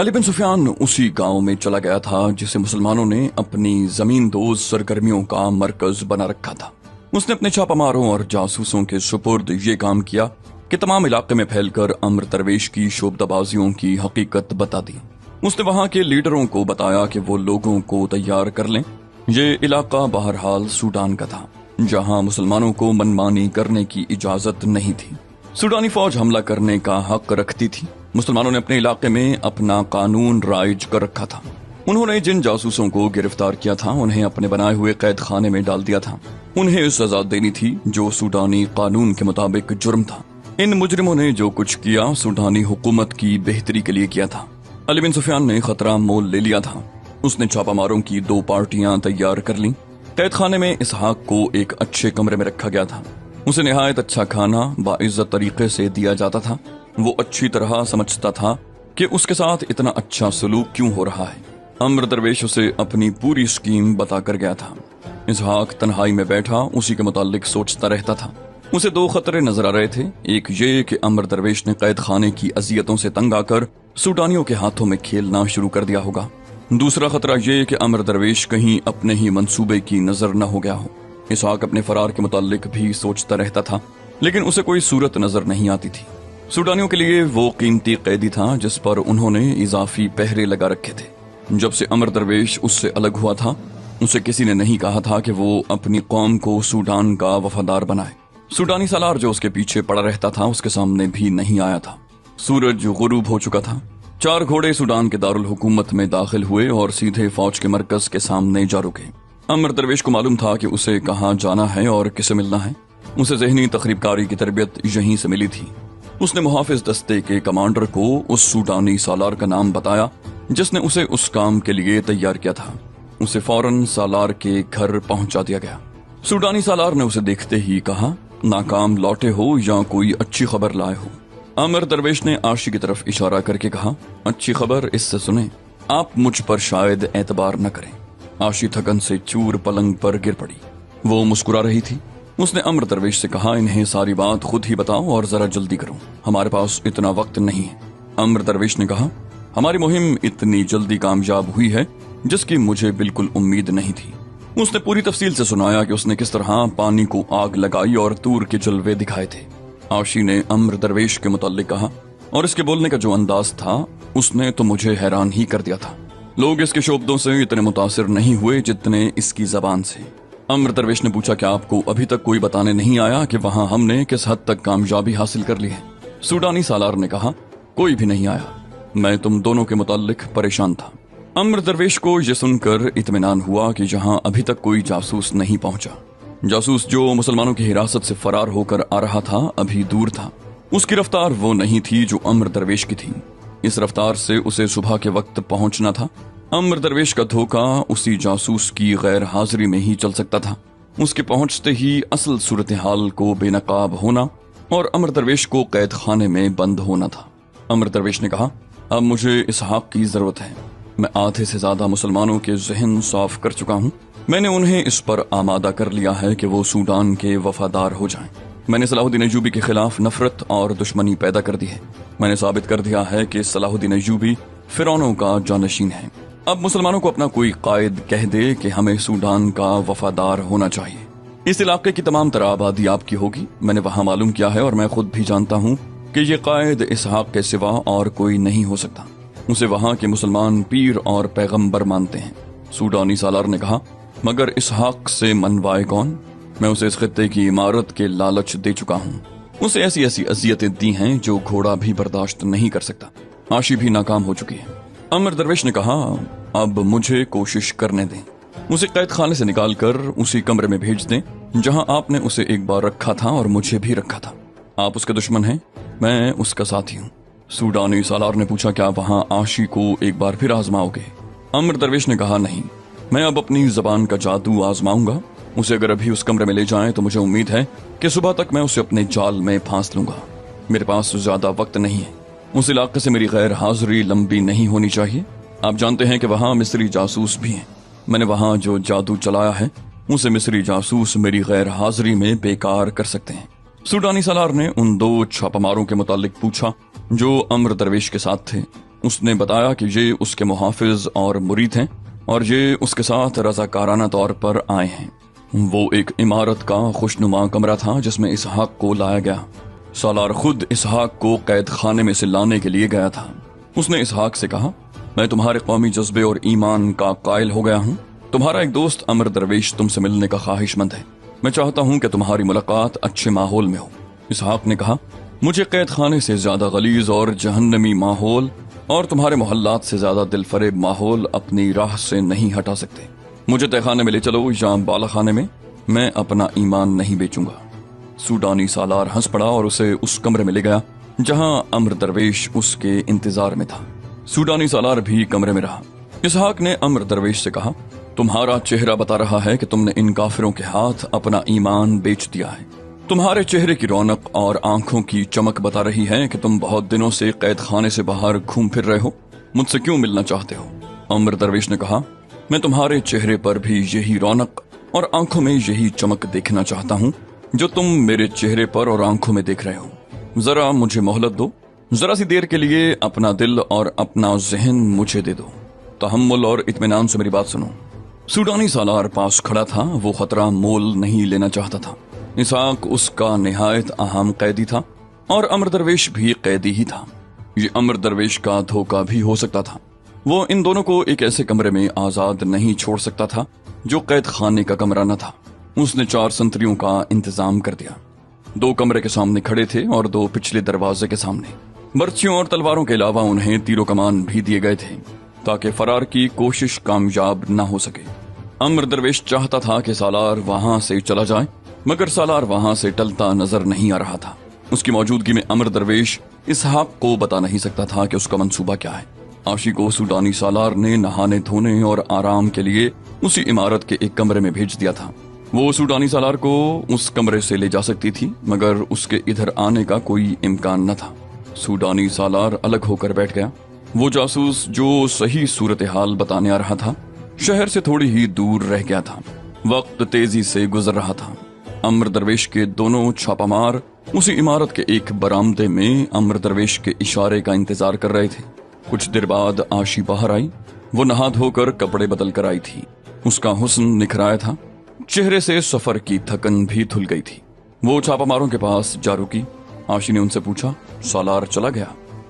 अली बिन सुफियान उसी गांव में चला गया था जिसे मुसलमानों ने अपनी जमीन दोज सरगर्मियों का मरकज बना रखा था। उसने अपने छापामारों और जासूसों के सुपुर्द ये काम किया कि तमाम इलाके में फैलकर अमर दरवेश की शोबदाबाजियों की हकीकत बता दी। उसने वहां के लीडरों को बताया कि वो लोगों को तैयार कर लें। ये इलाका बहरहाल सूडान का था, जहां मुसलमानों को मनमानी करने की इजाजत नहीं थी। सूडानी फौज हमला करने का हक रखती थी। मुसलमानों ने अपने इलाके में अपना कानून राइज कर रखा था। उन्होंने जिन जासूसों को गिरफ्तार किया था उन्हें अपने बनाए हुए कैद खाने में डाल दिया था। उन्हें सजा देनी थी जो सूडानी कानून के मुताबिक जुर्म था। इन मुजरिमों ने जो कुछ किया सूडानी हुकूमत की बेहतरी के लिए किया था। अली बिन सुफियान ने खतरा मोल ले लिया था। उसने छापामारों की 2 पार्टियां तैयार कर लीं। कैद खाने में इसहाक को एक अच्छे कमरे में रखा गया था। उसे निहायत अच्छा खाना बाइज्जत तरीके से दिया जाता था। वो अच्छी तरह समझता था कि उसके साथ इतना अच्छा सलूक क्यों हो रहा है। अमर दरवेश उसे अपनी पूरी स्कीम बता कर गया था। इसहाक तन्हाई में बैठा उसी के मुतालिक सोचता रहता था। उसे 2 खतरे नजर आ रहे थे। एक ये कि अमर दरवेश ने कैद खाने की अजियतों से तंग आकर सूडानियों के हाथों में खेलना शुरू कर दिया होगा। दूसरा खतरा ये कि अमर दरवेश कहीं अपने ही मंसूबे की नजर न हो गया हो। इसहाक अपने फरार के मुतालिक भी सोचता रहता था, लेकिन उसे कोई सूरत नजर नहीं आती थी। सूडानियों के लिए वो कीमती कैदी था जिस पर उन्होंने इजाफी पहरे लगा रखे थे। जब से अमर दरवेश उससे अलग हुआ था, उसे किसी ने नहीं कहा था कि वो अपनी कौम को सूडान का वफादार बनाए। सूडानी सालार जो उसके पीछे पड़ा रहता था उसके सामने भी नहीं आया था। सूरज गुरूब हो चुका था। 4 घोड़े सूडान के दारुल हुकूमत में दाखिल हुए और सीधे फौज के मरकज के सामने जा रुके। अमर दरवेश को मालूम था कि उसे कहाँ जाना है और किसे मिलना है। उसे ज़हनी तखरीबकारी की तरबियत यहीं से मिली थी। उसने मुहाफिज दस्ते के कमांडर को उस सूडानी सालार का नाम बताया जिसने उसे उस काम के लिए तैयार किया था। उसे फौरन सालार के घर पहुंचा दिया गया। सूडानी सालार ने उसे देखते ही कहा, नाकाम लौटे हो या कोई अच्छी खबर लाए हो। अमर दरवेश ने आशी की तरफ इशारा करके कहा, अच्छी खबर इससे सुने, आप मुझ पर शायद एतबार न करें। आशी थकन से चूर पलंग पर गिर पड़ी। वो मुस्कुरा रही थी। उसने अमर दरवेश से कहा, इन्हें सारी बात खुद ही बताओ और जरा जल्दी करो, हमारे पास इतना वक्त नहीं है। अमर दरवेश ने कहा, हमारी मुहिम इतनी जल्दी कामयाब हुई है जिसकी मुझे बिल्कुल उम्मीद नहीं थी। उसने पूरी तफसील से सुनाया कि उसने किस तरह पानी को आग लगाई और तूर के जलवे दिखाए थे। आशी ने अमर दरवेश के मुताल्लिक कहा, और इसके बोलने का जो अंदाज था उसने तो मुझे हैरान ही कर दिया था। लोग इसके शब्दों से इतने मुतासिर नहीं हुए जितने इसकी जबान से। अमर दरवेश ने पूछा, क्या आपको अभी तक कोई बताने नहीं आया कि वहां हमने किस हद तक कामयाबी हासिल कर ली है? सूडानी सालार ने कहा, कोई भी नहीं आया। मैं तुम दोनों के मुताल्लिक परेशान था। अमर दरवेश को यह सुनकर इत्मीनान हुआ कि जहां अभी तक कोई जासूस नहीं पहुंचा। जासूस जो मुसलमानों की हिरासत से फरार होकर आ रहा था अभी दूर था। उसकी रफ्तार वो नहीं थी जो अमर दरवेश की थी। इस रफ्तार से उसे सुबह के वक्त पहुंचना था। अमर दरवेश का धोखा उसी जासूस की गैर हाजिरी में ही चल सकता था। उसके पहुंचते ही असल सूरत हाल को बेनकाब होना और अमर दरवेश को कैद खाने में बंद होना था। अमर दरवेश ने कहा, अब मुझे इसहाक की जरूरत है। मैं आधे से ज्यादा मुसलमानों के जहन साफ कर चुका हूँ। मैंने उन्हें इस पर आमादा कर लिया है कि वो सूडान के वफादार हो जाएं। मैंने सलाहुद्दीन अय्यूबी के खिलाफ नफरत और दुश्मनी पैदा कर दी है। मैंने साबित कर दिया है कि सलाहुद्दीन अय्यूबी फिरौनों का जानशीन है। अब मुसलमानों को अपना कोई कायद कह दे कि हमें सूडान का वफादार होना चाहिए। इस इलाके की तमाम तरह आबादी आपकी होगी। मैंने वहां मालूम किया है और मैं खुद भी जानता हूँ कि ये कायद इसहाक के सिवा और कोई नहीं हो सकता। उसे वहां के मुसलमान पीर और पैगंबर मानते हैं। सूडानी सालार ने कहा, मगर इसहाक से मनवाए कौन? मैं उसे इस खित्ते की इमारत के लालच दे चुका हूँ। उसे ऐसी ऐसी अजियतें दी हैं जो घोड़ा भी बर्दाश्त नहीं कर सकता। आशी भी नाकाम हो चुकी है। अमर दरवेश ने कहा, अब मुझे कोशिश करने दें। उसे कैद खाने से निकालकर उसी कमरे में भेज दें जहां आपने उसे एक बार रखा था और मुझे भी रखा था। आप उसके दुश्मन हैं, मैं उसका साथी हूँ। सूडानी सालार ने पूछा, क्या वहां आशी को एक बार फिर आजमाओगे? अमर दरवेश ने कहा, नहीं, मैं अब अपनी जबान का जादू आजमाऊंगा। उसे अगर अभी उस कमरे में ले जाएं तो मुझे उम्मीद है कि सुबह तक मैं उसे अपने जाल में फांस लूंगा। मेरे पास ज्यादा वक्त नहीं है। उस इलाके से मेरी गैर हाजिरी लंबी नहीं होनी चाहिए। आप जानते हैं कि वहां मिस्री जासूस भी हैं। मैंने वहां जो जादू चलाया है उसे मिस्री जासूस मेरी गैर हाजिरी में बेकार कर सकते हैं। सूडानी सालार ने उन 2 छापामारों के मुतालिक पूछा जो अमर दरवेश के साथ थे। اس نے بتایا کہ یہ اس کے محافظ اور مرید ہیں اور یہ اس کے ساتھ رضاکارانہ طور پر آئے ہیں۔ وہ ایک عمارت کا خوشنما کمرہ تھا جس میں اسحاق کو لایا گیا۔ سالار خود اسحاق کو قید خانے میں سے لانے کے لیے گیا تھا۔ اس نے اسحاق سے کہا، میں تمہارے قومی جذبے اور ایمان کا قائل ہو گیا ہوں۔ تمہارا ایک دوست امر درویش تم سے ملنے کا خواہش مند ہے۔ میں چاہتا ہوں کہ تمہاری ملاقات اچھے ماحول میں ہو۔ اسحاق نے کہا، مجھے قید خانے سے زیادہ غلیظ اور جہنمی ماحول اور تمہارے محلات سے زیادہ دل فریب ماحول اپنی راہ سے نہیں ہٹا سکتے۔ مجھے تہ خانے میں لے چلو یا بالا خانے میں اپنا ایمان نہیں بیچوں گا۔ سوڈانی سالار ہنس پڑا اور اسے اس کمرے میں لے گیا جہاں امر درویش اس کے انتظار میں تھا۔ سوڈانی سالار بھی کمرے میں رہا۔ اسحاق نے امر درویش سے کہا، تمہارا چہرہ بتا رہا ہے کہ تم نے ان کافروں کے ہاتھ اپنا ایمان بیچ دیا ہے۔ تمہارے چہرے کی رونق اور آنکھوں کی چمک بتا رہی ہے کہ تم بہت دنوں سے قید خانے سے باہر گھوم پھر رہے ہو۔ مجھ سے کیوں ملنا چاہتے ہو؟ امر درویش نے کہا، میں تمہارے چہرے پر بھی یہی رونق اور آنکھوں میں یہی چمک دیکھنا چاہتا ہوں جو تم میرے چہرے پر اور آنکھوں میں دیکھ رہے ہو۔ ذرا مجھے مہلت دو، ذرا سی دیر کے لیے اپنا دل اور اپنا ذہن مجھے دے دو۔ تحمل اور اطمینان سے میری بات سنو۔ سوڈانی سالار پاس کھڑا تھا، وہ خطرہ مول نہیں لینا چاہتا تھا۔ اسحاق اس کا نہایت اہم قیدی تھا اور امر درویش بھی قیدی ہی تھا۔ یہ امر درویش کا دھوکہ بھی ہو سکتا تھا۔ وہ ان دونوں کو ایک ایسے کمرے میں آزاد نہیں چھوڑ سکتا تھا جو قید خانے کا کمرہ نہ تھا۔ اس نے 4 سنتریوں کا انتظام کر دیا۔ 2 کمرے کے سامنے کھڑے تھے اور 2 پچھلے دروازے کے سامنے۔ برچھیوں اور تلواروں کے علاوہ انہیں تیر و کمان بھی دیے گئے تھے تاکہ فرار کی کوشش کامیاب نہ ہو سکے۔ امر درویش چاہتا تھا کہ سالار وہاں سے چلا جائے، مگر سالار وہاں سے ٹلتا نظر نہیں آ رہا تھا۔ اس کی موجودگی میں امر درویش اسحاق کو بتا نہیں سکتا تھا کہ اس کا منصوبہ کیا ہے۔ عاشی کو سوڈانی سالار نے نہانے دھونے اور آرام کے لیے اسی عمارت کے ایک کمرے میں بھیج دیا تھا۔ وہ سوڈانی سالار کو اس کمرے سے لے جا سکتی تھی مگر اس کے ادھر آنے کا کوئی امکان نہ تھا۔ سوڈانی سالار الگ ہو کر بیٹھ گیا۔ وہ جاسوس جو صحیح صورتحال بتانے آ رہا تھا شہر سے تھوڑی ہی دور رہ گیا تھا۔ وقت تیزی سے گزر رہا تھا۔ امر درویش کے دونوں چھاپا مار اسی عمارت کے ایک برآمدے میں امر درویش کے اشارے کا انتظار کر رہے تھے۔ کچھ دیر بعد عاشی باہر آئی۔ وہ نہا دھو کر کپڑے بدل کر آئی تھی۔ اس کا حسن نکھرایا تھا، چہرے سے سفر کی تھکن بھی دھل گئی تھی۔ وہ چھاپا ماروں کے پاس جا رکی۔ عاشی نے ان سے پوچھا، سالار چلا گیا؟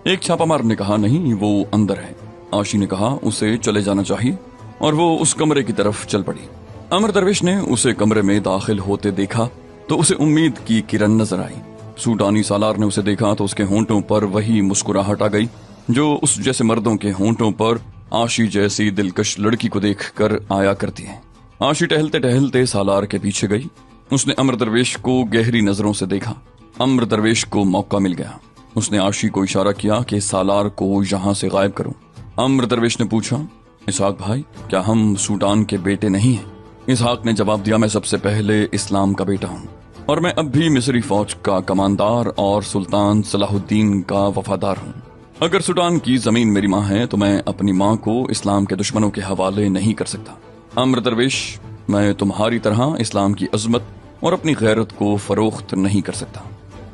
ایک چھاپا مار نے کہا، نہیں، وہ اندر ہے۔ عاشی نے کہا، اسے چلے جانا چاہیے، اور وہ اس کمرے کی طرف چل پڑی۔ امر درویش نے اسے کمرے میں داخل ہوتے دیکھا تو اسے امید کی کرن نظر آئی۔ سوڈانی سالار نے اسے دیکھا تو اس کے ہونٹوں پر وہی مسکراہٹ آ گئی جو اس جیسے مردوں کے ہونٹوں پر عاشی جیسی دلکش لڑکی کو دیکھ کر آیا کرتی ہے۔ عاشی ٹہلتے ٹہلتے سالار کے پیچھے گئی۔ اس نے امر درویش کو گہری نظروں سے دیکھا۔ امر درویش کو موقع مل گیا۔ اس نے عاشی کو اشارہ کیا کہ سالار کو یہاں سے غائب کرو۔ امر درویش نے پوچھا، اسحاق بھائی، کیا ہم سوڈان کے بیٹے نہیں ہیں؟ اسحاق نے جواب دیا، میں سب سے پہلے اسلام کا بیٹا ہوں اور میں اب بھی مصری فوج کا کماندار اور سلطان صلاح الدین کا وفادار ہوں۔ اگر سوڈان کی زمین میری ماں ہے تو میں اپنی ماں کو اسلام کے دشمنوں کے حوالے نہیں کر سکتا۔ امر درویش، میں تمہاری طرح اسلام کی عظمت اور اپنی غیرت کو فروخت نہیں کر سکتا۔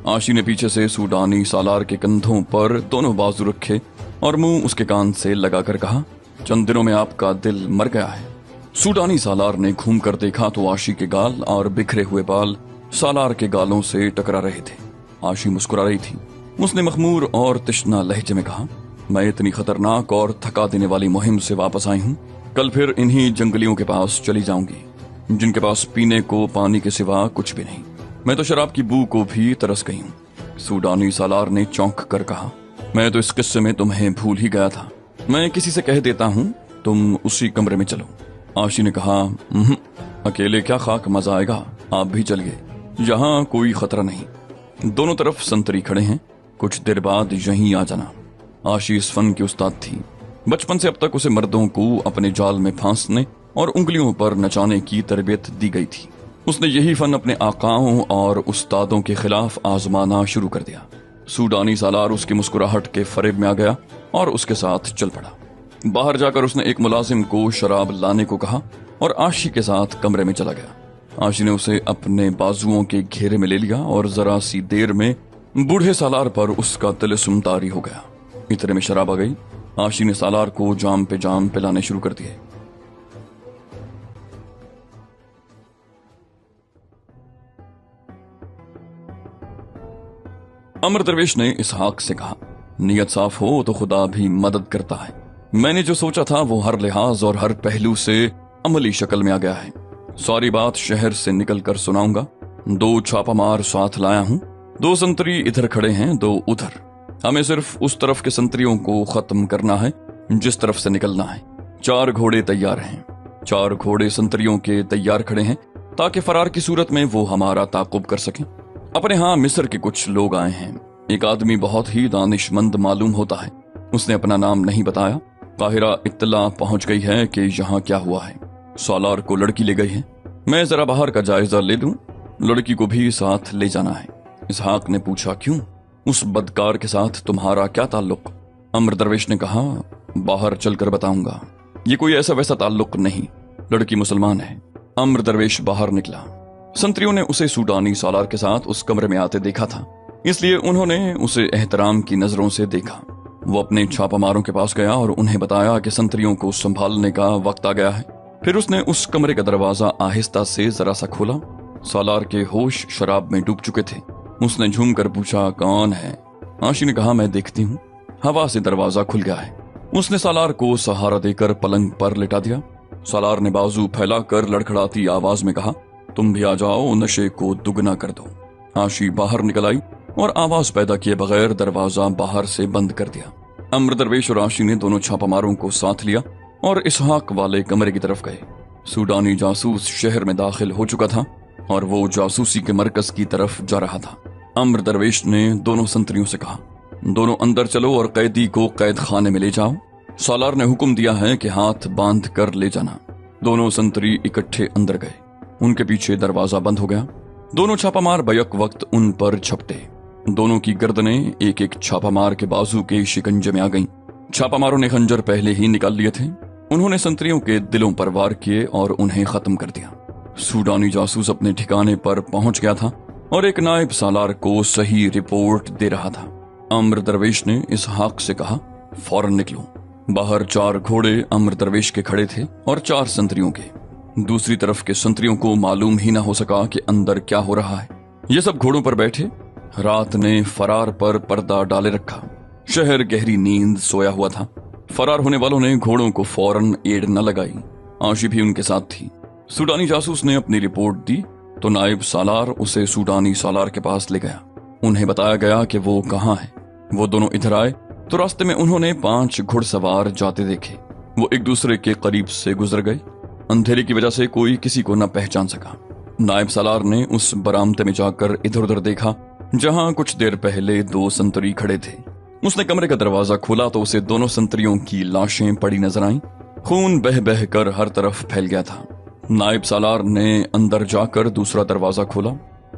عاشی نے پیچھے سے سوڈانی سالار کے کندھوں پر دونوں بازو رکھے اور منہ اس کے کان سے لگا کر کہا، چند دنوں میں آپ کا دل مر گیا ہے۔ سوڈانی سالار نے گھوم کر دیکھا تو عاشی کے گال اور بکھرے ہوئے بال سالار کے گالوں سے ٹکرا رہے تھے۔ عاشی مسکرا رہی تھی۔ اس نے مخمور اور تشنا لہجے میں کہا، میں اتنی خطرناک اور تھکا دینے والی مہم سے واپس آئی ہوں، کل پھر انہی جنگلیوں کے پاس چلی جاؤں گی جن کے پاس پینے کو پانی کے سوا کچھ بھی نہیں۔ میں تو شراب کی بو کو بھی ترس گئی ہوں۔ سوڈانی سالار نے چونک کر کہا، میں تو اس قصے میں تمہیں بھول ہی گیا تھا۔ میں کسی سے کہہ دیتا ہوں تم اسی کمرے میں چلو۔ عاشی نے کہا، اکیلے کیا خاک مزہ آئے گا، آپ بھی چلیے، یہاں کوئی خطرہ نہیں۔ دونوں طرف سنتری کھڑے ہیں، کچھ دیر بعد یہیں آ جانا۔ عاشی اس فن کی استاد تھی۔ بچپن سے اب تک اسے مردوں کو اپنے جال میں پھانسنے اور انگلیوں پر نچانے کی تربیت دی گئی تھی۔ اس نے یہی فن اپنے آقاؤں اور استادوں کے خلاف آزمانا شروع کر دیا۔ سوڈانی سالار اس کی مسکراہٹ کے فریب میں آ گیا اور اس کے ساتھ چل پڑا۔ باہر جا کر اس نے ایک ملازم کو شراب لانے کو کہا اور عاشی کے ساتھ کمرے میں چلا گیا۔ عاشی نے اسے اپنے بازوؤں کے گھیرے میں لے لیا اور ذرا سی دیر میں بوڑھے سالار پر اس کا طلسم طاری ہو گیا۔ اتنے میں شراب آ گئی आशी ने सालार को जाम पे जाम पिलाने शुरू कर दिए। अमर दरवेश ने इसहाक से कहा, नियत साफ हो तो खुदा भी मदद करता है। मैंने जो सोचा था वो हर लिहाज और हर पहलू से अमली शक्ल में आ गया है। सारी बात शहर से निकल कर सुनाऊंगा। 2 छापामार साथ लाया हूं, 2 संतरी इधर खड़े हैं, 2 उधर। हमें सिर्फ उस तरफ के संतरियों को खत्म करना है जिस तरफ से निकलना है। 4 घोड़े तैयार हैं। 4 घोड़े संतरियों के तैयार खड़े हैं ताकि फरार की सूरत में वो हमारा ताकुब कर सकें। अपने यहाँ मिस्र के कुछ लोग आए हैं। एक आदमी बहुत ही दानिशमंद मालूम होता है। उसने अपना नाम नहीं बताया। काहिरा इत्तला पहुंच गई है कि यहाँ क्या हुआ है। सालार को लड़की ले गई है। मैं जरा बाहर का जायजा ले लूं। लड़की को भी साथ ले जाना है। इसहाक ने पूछा, क्यों? उस बदकार के साथ तुम्हारा क्या ताल्लुक? अमर दरवेश ने कहा, बाहर चलकर बताऊंगा। ये कोई ऐसा वैसा ताल्लुक नहीं, लड़की मुसलमान है। अमर दरवेश बाहर निकला। संतरियों ने उसे सूडानी सालार के साथ उस कमरे में आते देखा था, इसलिए उन्होंने उसे एहतराम की नजरों से देखा। वो अपने छापामारों के पास गया और उन्हें बताया कि संतरियों को संभालने का वक्त आ गया है। फिर उसने उस कमरे का दरवाजा आहिस्ता से जरा सा खोला। सालार के होश शराब में डूब चुके थे। उसने झूम कर पूछा, कौन है? आशी ने कहा, मैं देखती हूँ। हवा से दरवाजा खुल गया है। उसने सालार को सहारा देकर पलंग पर लिटा दिया। सालार ने बाजू फैलाकर लड़खड़ाती आवाज में कहा, तुम भी आ जाओ, नशे को दुगना कर दो। आशी बाहर निकल आई और आवाज पैदा किए बगैर दरवाजा बाहर से बंद कर दिया। अमर दरवेश और आशी ने दोनों छापामारों को साथ लिया और इसहाक वाले कमरे की तरफ गए। सूडानी जासूस शहर में दाखिल हो चुका था और वो जासूसी के मरकज की तरफ जा रहा था। अमर दरवेश ने दोनों संतरियों से कहा, दोनों अंदर चलो और कैदी को कैद खाने में ले जाओ। सालार ने हुक्म दिया है कि हाथ बांध कर ले जाना। दोनों संतरी इकट्ठे अंदर गए। उनके पीछे दरवाजा बंद हो गया। दोनों छापामार बैक वक्त उन पर झपटे। दोनों की गर्दनें एक एक छापामार के बाजू के शिकंजे में आ गईं। छापामारों ने खंजर पहले ही निकाल लिए थे। उन्होंने संतरियों के दिलों पर वार किए और उन्हें खत्म कर दिया। सूडानी जासूस अपने ठिकाने पर पहुंच गया था और एक नायब सालार को सही रिपोर्ट दे रहा था। अमर दरवेश ने इसहाक से कहा, फौरन निकलो। बाहर 4 घोड़े अमर दरवेश के खड़े थे और 4 संतरियों के। दूसरी तरफ के संतरियों को मालूम ही ना हो सका कि अंदर क्या हो रहा है। ये सब घोड़ों पर बैठे। रात ने फरार पर पर्दा डाले रखा। शहर गहरी नींद सोया हुआ था। फरार होने वालों ने घोड़ों को फौरन एड़ न लगाई। आशी भी उनके साथ थी। सूडानी जासूस ने अपनी रिपोर्ट दी तो नायब सालार उसे सूडानी सालार के पास ले गया। उन्हें बताया गया कि वो कहाँ है। वो दोनों इधर आए तो रास्ते में उन्होंने 5 घुड़सवार जाते देखे। वो एक दूसरे के करीब से गुजर गए। अंधेरे की वजह से कोई किसी को न पहचान सका। नायब सालार ने उस बरामदे में जाकर इधर उधर देखा जहां कुछ देर पहले 2 संतरी खड़े थे। उसने कमरे का दरवाजा खोला तो उसे दोनों संतरियों की लाशें पड़ी नजर आईं। खून बह बह कर हर तरफ फैल गया था। नायब सालार ने अंदर जाकर दूसरा दरवाजा खोला।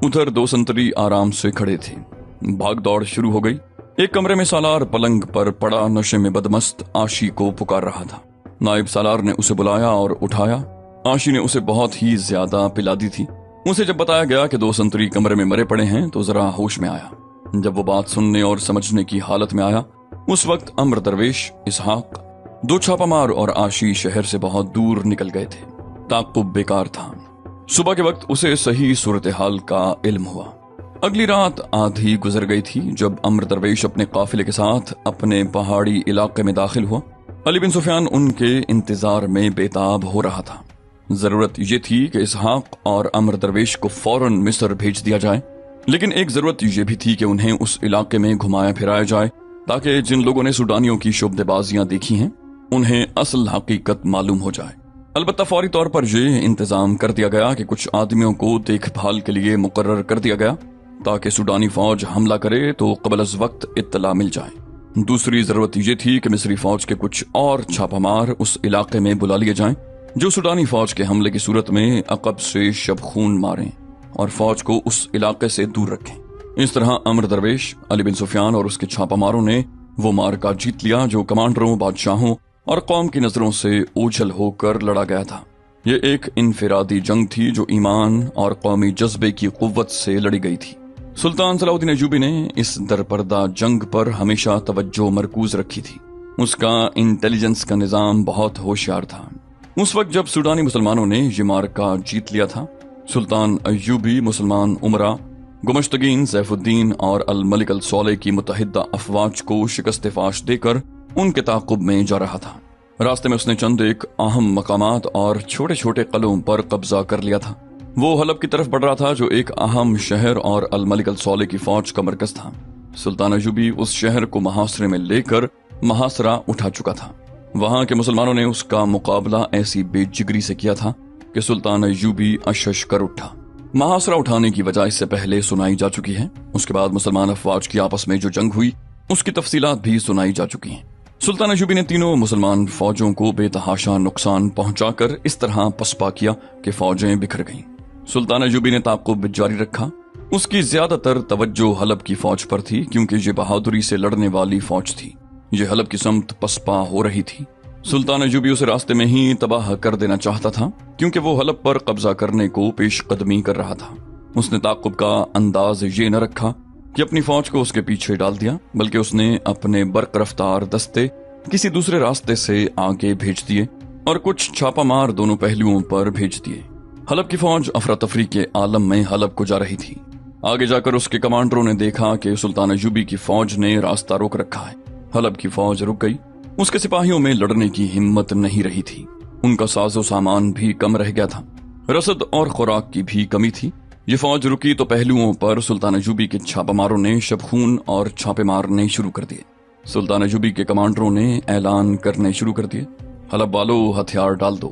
उधर 2 संतरी आराम से खड़े थे। भाग दौड़ शुरू हो गई। एक कमरे में सालार पलंग पर पड़ा नशे में बदमस्त आशी को पुकार रहा था। नायब सालार ने उसे बुलाया और उठाया। आशी ने उसे बहुत ही ज्यादा पिला दी थी। उसे जब बताया गया कि 2 संतरी कमरे में मरे पड़े हैं तो जरा होश में आया। जब वो बात सुनने और समझने की हालत में आया उस वक्त अमर दरवेश, इसहाक, 2 छापामार और आशी शहर से बहुत दूर निकल गए थे। ताक़ुब बेकार था। सुबह के वक्त उसे सही सूरत हाल का इल्म हुआ। अगली रात आधी गुजर गई थी जब अमर दरवेश अपने काफिले के साथ अपने पहाड़ी इलाके में दाखिल हुआ। अली बिन सुफियान उनके इंतजार में बेताब हो रहा था। जरूरत ये थी कि इसहाक और अमर दरवेश को फौरन मिस्र भेज दिया जाए, लेकिन एक जरूरत ये भी थी कि उन्हें उस इलाके में घुमाया फिराया जाए ताकि जिन लोगों ने सूडानियों की शुभदेबाजियां देखी हैं उन्हें असल हकीकत मालूम हो जाए। अलबत्ता फौरी तौर पर यह इंतजाम कर दिया गया कि कुछ आदमियों को देखभाल के लिए मुकर्रर कर दिया गया ताकि सूडानी फौज हमला करे तो कबल अज वक्त इत्तला मिल जाए। दूसरी जरूरत ये थी कि मिस्री फौज के कुछ और छापामार उस इलाके में बुला लिए जाएं जो सूडानी फौज के हमले की सूरत में अकब से शबखून मारें और फौज को उस इलाके से दूर रखें। इस तरह अमर दरवेश, अली बिन सुफियान और उसके छापामारों ने वो मार्का जीत लिया जो कमांडरों, बादशाहों और कौम की नजरों से ओझल होकर लड़ा गया था। ये एक इनफिरादी जंग थी जो ईमान और कौमी जज्बे की कुव्वत से लड़ी गई थी। सुल्तान सलाउद्दीन अय्यूबी ने इस दरपर्दा जंग पर हमेशा तवज्जो मरकूज रखी थी। اس کا انٹیلیجنس کا نظام بہت ہوشیار تھا۔ اس وقت جب سوڈانی مسلمانوں نے یہ معرکہ جیت لیا تھا، سلطان ایوبی مسلمان امراء، گمشتگین، سیف الدین اور الملک الصالح کی متحدہ افواج کو شکست فاش دے کر ان کے تعاقب میں جا رہا تھا۔ راستے میں اس نے چند ایک اہم مقامات اور چھوٹے چھوٹے قلعوں پر قبضہ کر لیا تھا۔ وہ حلب کی طرف بڑھ رہا تھا جو ایک اہم شہر اور الملک الصالح کی فوج کا مرکز تھا۔ سلطان ایوبی اس شہر کو محاصرے میں لے کر محاصرہ اٹھا چکا تھا۔ وہاں کے مسلمانوں نے اس کا مقابلہ ایسی بے جگری سے کیا تھا کہ سلطان ایوبی اشش کر اٹھا۔ محاصرہ اٹھانے کی وجہ اس سے پہلے سنائی جا چکی ہے۔ اس کے بعد مسلمان افواج کی آپس میں جو جنگ ہوئی اس کی تفصیلات بھی سنائی جا چکی ہیں۔ سلطان ایوبی نے تینوں مسلمان فوجوں کو بے تحاشا نقصان پہنچا کر اس طرح پسپا کیا کہ فوجیں بکھر گئیں۔ سلطان ایوبی نے تعاقب جاری رکھا۔ اس کی زیادہ تر توجہ حلب کی فوج پر تھی کیونکہ یہ بہادری سے لڑنے والی فوج تھی۔ یہ حلب کی سمت پسپا ہو رہی تھی۔ سلطان ایوبی اسے راستے میں ہی تباہ کر دینا چاہتا تھا کیونکہ وہ حلب پر قبضہ کرنے کو پیش قدمی کر رہا تھا۔ اس نے تعاقب کا انداز یہ نہ رکھا کہ اپنی فوج کو اس کے پیچھے ڈال دیا، بلکہ اس نے اپنے برق رفتار دستے کسی دوسرے راستے سے آگے بھیج دیے اور کچھ چھاپا مار دونوں پہلوؤں پر بھیج دیے۔ حلب کی فوج افراتفری کے عالم میں حلب کو جا رہی تھی۔ آگے جا کر اس کے کمانڈروں نے دیکھا کہ سلطان ایوبی کی فوج نے راستہ روک رکھا ہے۔ حلب کی فوج رک گئی۔ اس کے سپاہیوں میں لڑنے کی ہمت نہیں رہی تھی۔ ان کا ساز و سامان بھی کم رہ گیا تھا۔ رسد اور خوراک کی بھی کمی تھی۔ یہ فوج رکی تو پہلوؤں پر سلطان ایوبی کے چھاپہ ماروں نے شبخون اور چھاپے مارنے شروع کر دیے۔ سلطان ایوبی کے کمانڈروں نے اعلان کرنے شروع کر دیے، حلب والو ہتھیار ڈال دو۔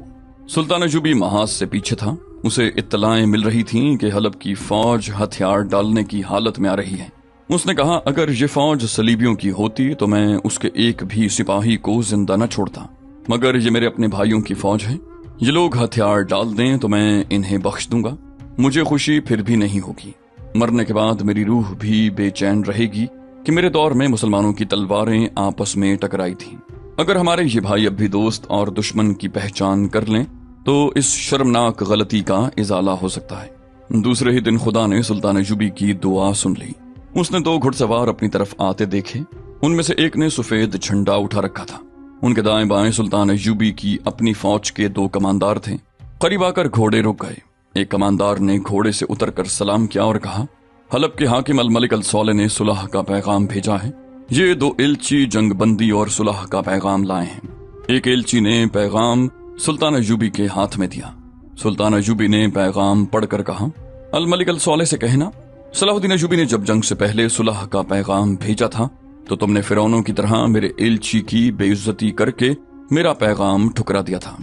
سلطان ایوبی محاذ سے پیچھے تھا۔ اسے اطلاعیں مل رہی تھیں کہ حلب کی فوج ہتھیار ڈالنے کی حالت میں آ رہی ہے۔ اس نے کہا اگر یہ فوج صلیبیوں کی ہوتی تو میں اس کے ایک بھی سپاہی کو زندہ نہ چھوڑتا، مگر یہ میرے اپنے بھائیوں کی فوج ہے۔ یہ لوگ ہتھیار ڈال دیں تو میں انہیں بخش دوں گا۔ مجھے خوشی پھر بھی نہیں ہوگی۔ مرنے کے بعد میری روح بھی بے چین رہے گی کہ میرے دور میں مسلمانوں کی تلواریں آپس میں ٹکرائی تھیں۔ اگر ہمارے یہ بھائی اب بھی دوست اور دشمن کی پہچان کر لیں تو اس شرمناک غلطی کا ازالہ ہو سکتا ہے۔ دوسرے ہی دن خدا نے سلطان ایوبی کی دعا سن لی۔ اس نے 2 گھڑ سوار اپنی طرف آتے دیکھے۔ ان میں سے ایک نے سفید جھنڈا اٹھا رکھا تھا۔ ان کے دائیں بائیں سلطان ایوبی کی اپنی فوج کے 2 کماندار تھے۔ قریب آ کر گھوڑے رک گئے۔ ایک کماندار نے گھوڑے سے اتر کر سلام کیا اور کہا، حلب کے حاکم الملک الصالح نے صلح کا پیغام بھیجا ہے۔ یہ 2 ایلچی جنگ بندی اور صلح کا پیغام لائے ہیں۔ ایک ایلچی نے پیغام سلطان ایوبی کے ہاتھ میں دیا۔ سلطان ایوبی نے پیغام پڑھ کر کہا، الملک الصالح سے کہنا، صلاح الدین ایوبی نے جب جنگ سے پہلے صلح کا پیغام بھیجا تھا تو تم نے فرعونوں کی طرح میرے ایلچی کی بے عزتی کر کے میرا پیغام ٹھکرا دیا تھا۔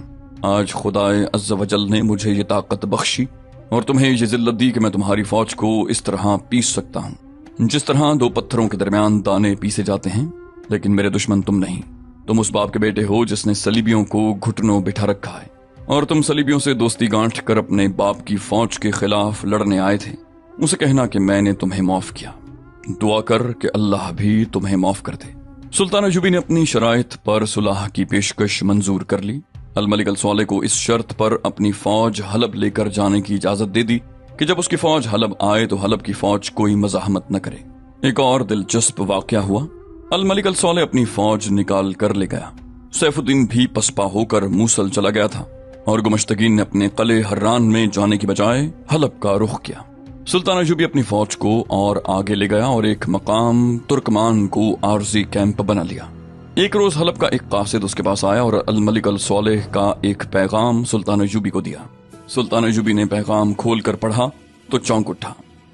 آج خدائے عز و جل نے مجھے یہ طاقت بخشی اور تمہیں یہ ذلت دی کہ میں تمہاری فوج کو اس طرح پیس سکتا ہوں جس طرح 2 پتھروں کے درمیان دانے پیسے جاتے ہیں۔ لیکن میرے دشمن تم نہیں۔ تم اس باپ کے بیٹے ہو جس نے صلیبیوں کو گھٹنوں بٹھا رکھا ہے، اور تم صلیبیوں سے دوستی گانٹھ کر اپنے باپ کی فوج کے خلاف لڑنے آئے تھے۔ اسے کہنا کہ میں نے تمہیں معاف کیا۔ دعا کر کہ اللہ بھی تمہیں معاف کر دے۔ سلطان ایوبی نے اپنی شرائط پر صلح کی پیشکش منظور کر لی۔ الملک الصالح کو اس شرط پر اپنی فوج حلب لے کر جانے کی اجازت دے دی کہ جب اس کی فوج حلب آئے تو حلب کی فوج کوئی مزاحمت نہ کرے۔ ایک اور دلچسپ واقعہ ہوا۔ الملک الصالح اپنی فوج نکال کر لے گیا۔ سیف الدین بھی پسپا ہو کر موصل چلا گیا تھا اور گمشتگین نے اپنے قلعے حران میں جانے کی بجائے حلب کا رخ کیا۔ سلطان ایوبی اپنی فوج کو اور آگے لے گیا اور ایک مقام ترکمان کو عارضی کیمپ بنا لیا۔ ایک روز حلب کا ایک قاصد اس کے پاس آیا اور الملک الصالح کا ایک پیغام سلطان ایوبی کو دیا۔ سلطان ایوبی نے پیغام کھول کر پڑھا تو چونک اٹھا،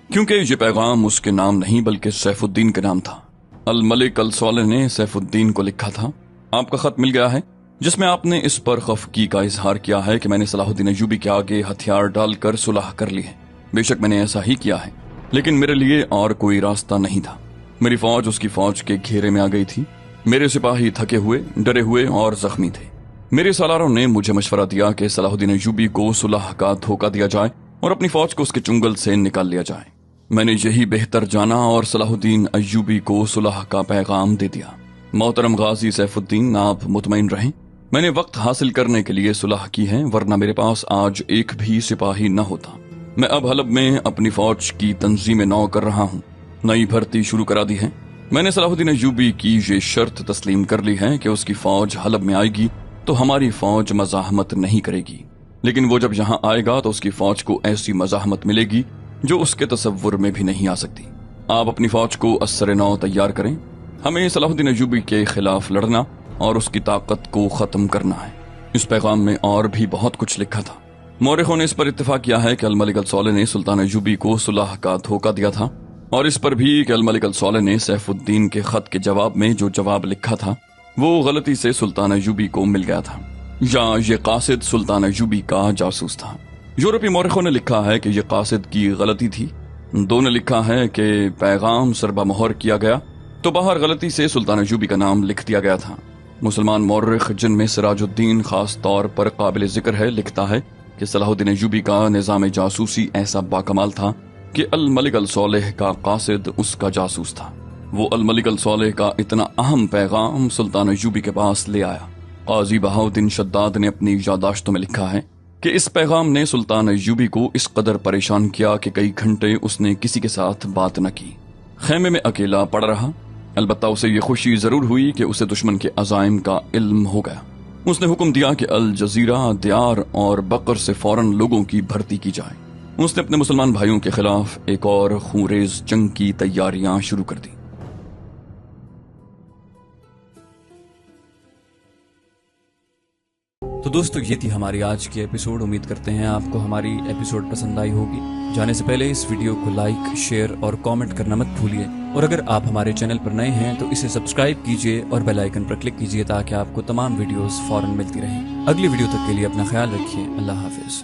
کیونکہ یہ پیغام اس کے نام نہیں بلکہ سیف الدین کے نام تھا۔ الملک الصالح نے سیف الدین کو لکھا تھا، آپ کا خط مل گیا ہے جس میں آپ نے اس پر خفگی کا اظہار کیا ہے کہ میں نے صلاح الدین ایوبی کے آگے ہتھیار ڈال کر صلح کر لی ہے۔ بے شک میں نے ایسا ہی کیا ہے، لیکن میرے لیے اور کوئی راستہ نہیں تھا۔ میری فوج اس کی فوج کے گھیرے میں آ گئی تھی۔ میرے سپاہی تھکے ہوئے، ڈرے ہوئے اور زخمی تھے۔ میرے سالاروں نے مجھے مشورہ دیا کہ صلاح الدین ایوبی کو صلح کا دھوکہ دیا جائے اور اپنی فوج کو اس کے چنگل سے نکال لیا جائے۔ میں نے یہی بہتر جانا اور صلاح الدین ایوبی کو صلح کا پیغام دے دیا۔ محترم غازی سیف الدین، آپ مطمئن رہیں، میں نے وقت حاصل کرنے کے لیے صلح کی ہے، ورنہ میرے پاس آج ایک بھی سپاہی نہ ہوتا۔ میں اب حلب میں اپنی فوج کی تنظیم نو کر رہا ہوں۔ نئی بھرتی شروع کرا دی ہے۔ मैंने सलाहुद्दीन अय्यूबी की ये शर्त तस्लीम कर ली है कि उसकी फौज हलब में आएगी तो हमारी फौज मज़ाहमत नहीं करेगी, लेकिन वो जब यहाँ आएगा तो उसकी फौज को ऐसी मज़ाहमत मिलेगी जो उसके तसव्वुर में भी नहीं आ सकती। आप अपनी फौज को अस्सर नौ तैयार करें। हमें सलाहुद्दीन अय्यूबी के खिलाफ लड़ना और उसकी ताकत को ख़त्म करना है। इस पैगाम में और भी बहुत कुछ लिखा था। मौरखों ने इस पर इत्तेफाक किया है कि अल-मलिक अल-सौलेह ने सुल्तान अय्यूबी को सुलह का धोखा दिया था, और इस पर भी कि अल-मलिक अल-सौलेह ने सैफुद्दीन के खत के जवाब में जो जवाब लिखा था वो गलती से सुल्तान अय्यूबी को मिल गया था, या ये कासिद सुल्तान अय्यूबी का जासूस था। यूरोपीय मौरखों ने लिखा है कि यह कासिद की गलती थी। दो ने लिखा है कि पैगाम सरबा मोहर किया गया तो बाहर गलती से सुल्तान अय्यूबी का नाम लिख दिया गया था। मुसलमान मौरख जिनमें सिराजुद्दीन खास तौर पर काबिल जिक्र है, लिखता है कि सलाहुद्दीन अय्यूबी का निज़ाम जासूसी ऐसा बाकमाल था कि अल-मलिक अल-सौलेह का कासिद उसका जासूस था। वो अल-मलिक अल-सौलेह का इतना अहम पैगाम सुल्तान अय्यूबी के पास ले आया। काजी बहाउद्दीन शद्दाद ने अपनी यादाश्तों में लिखा है कि इस पैगाम ने सुल्तान अय्यूबी को इस कदर परेशान किया कि कई घंटे उसने किसी के साथ बात न की, खेमे में अकेला पड़ रहा। अलबत्ता उसे ये खुशी जरूर हुई कि उसे दुश्मन के अज़ाइम का इल्म हो गया। उसने हुक्म दिया कि अल जजीरा, दियार और बकर से फौरन लोगों की भर्ती की जाए। उसने अपने मुसलमान भाइयों के खिलाफ एक और खूंरेज जंग की तैयारियां शुरू कर दी। तो दोस्तों, ये थी हमारी आज की एपिसोड। उम्मीद करते हैं आपको हमारी एपिसोड पसंद आई होगी। जाने से पहले इस वीडियो को लाइक, शेयर और कमेंट करना मत भूलिए, और अगर आप हमारे चैनल पर नए हैं तो इसे सब्सक्राइब कीजिए और बेल आइकन पर क्लिक कीजिए ताकि आपको तमाम वीडियोस फौरन मिलती रहें। अगली वीडियो तक के लिए अपना ख्याल रखिए। अल्लाह हाफिज।